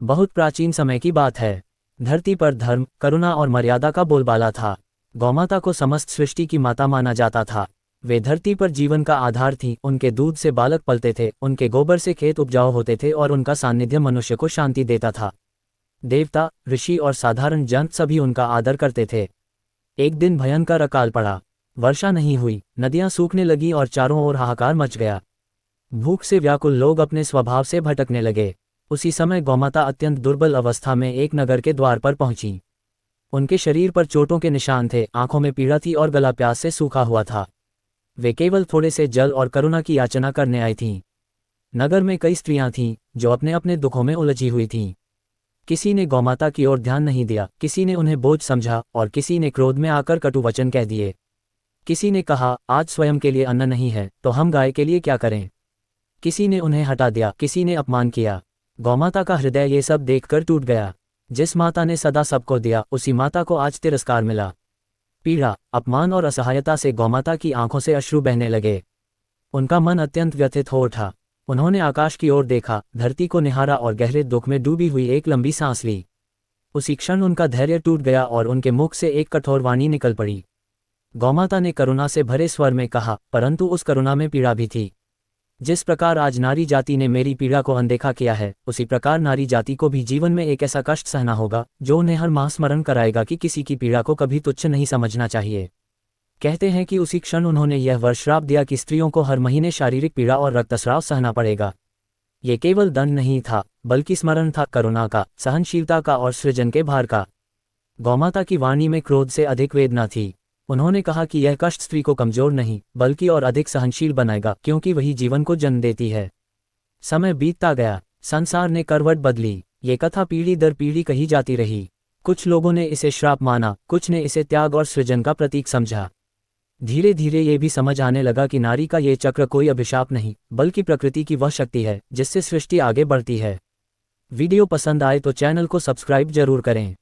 बहुत प्राचीन समय की बात है। धरती पर धर्म, करुणा और मर्यादा का बोलबाला था। गौमाता को समस्त सृष्टि की माता माना जाता था। वे धरती पर जीवन का आधार थीं। उनके दूध से बालक पलते थे, उनके गोबर से खेत उपजाऊ होते थे और उनका सानिध्य मनुष्य को शांति देता था। देवता, ऋषि और साधारण जन सभी उनका आदर करते थे। एक दिन भयंकर अकाल पड़ा। वर्षा नहीं हुई, नदियां सूखने लगी और चारों ओर हाहाकार मच गया। भूख से व्याकुल लोग अपने स्वभाव से भटकने लगे। उसी समय गौमाता अत्यंत दुर्बल अवस्था में एक नगर के द्वार पर पहुंची। उनके शरीर पर चोटों के निशान थे, आंखों में पीड़ा थी और गला प्यास से सूखा हुआ था। वे केवल थोड़े से जल और करुणा की याचना करने आई थीं। नगर में कई स्त्रियां थीं जो अपने अपने दुखों में उलझी हुई थीं। किसी ने गौमाता की ओर ध्यान नहीं दिया, किसी ने उन्हें बोझ समझा और किसी ने क्रोध में आकर कटु वचन कह दिए। किसी ने कहा, आज स्वयं के लिए अन्न नहीं है तो हम गाय के लिए क्या करें। किसी ने उन्हें हटा दिया, किसी ने अपमान किया। गौमाता का हृदय ये सब देखकर टूट गया। जिस माता ने सदा सबको दिया, उसी माता को आज तिरस्कार मिला। पीड़ा, अपमान और असहायता से गौमाता की आंखों से अश्रु बहने लगे। उनका मन अत्यंत व्यथित हो उठा। उन्होंने आकाश की ओर देखा, धरती को निहारा और गहरे दुख में डूबी हुई एक लंबी सांस ली। उसी क्षण उनका धैर्य टूट गया और उनके मुख से एक कठोर वाणी निकल पड़ी। गौमाता ने करुणा से भरे स्वर में कहा, परंतु उस करुणा में पीड़ा भी थी। जिस प्रकार आज नारी जाति ने मेरी पीड़ा को अनदेखा किया है, उसी प्रकार नारी जाति को भी जीवन में एक ऐसा कष्ट सहना होगा जो उन्हें हर माह स्मरण कराएगा कि किसी की पीड़ा को कभी तुच्छ नहीं समझना चाहिए। कहते हैं कि उसी क्षण उन्होंने यह वर श्राप दिया कि स्त्रियों को हर महीने शारीरिक पीड़ा और रक्तस्राव सहना पड़ेगा। ये केवल दंड नहीं था, बल्कि स्मरण था करुणा का, सहनशीलता का और सृजन के भार का। गौमाता की वाणी में क्रोध से अधिक वेदना थी। उन्होंने कहा कि यह कष्ट स्त्री को कमजोर नहीं बल्कि और अधिक सहनशील बनाएगा, क्योंकि वही जीवन को जन्म देती है। समय बीतता गया, संसार ने करवट बदली। ये कथा पीढ़ी दर पीढ़ी कही जाती रही। कुछ लोगों ने इसे श्राप माना, कुछ ने इसे त्याग और सृजन का प्रतीक समझा। धीरे धीरे ये भी समझ आने लगा कि नारी का ये चक्र कोई अभिशाप नहीं, बल्कि प्रकृति की वह शक्ति है जिससे सृष्टि आगे बढ़ती है। वीडियो पसंद आए तो चैनल को सब्सक्राइब जरूर करें।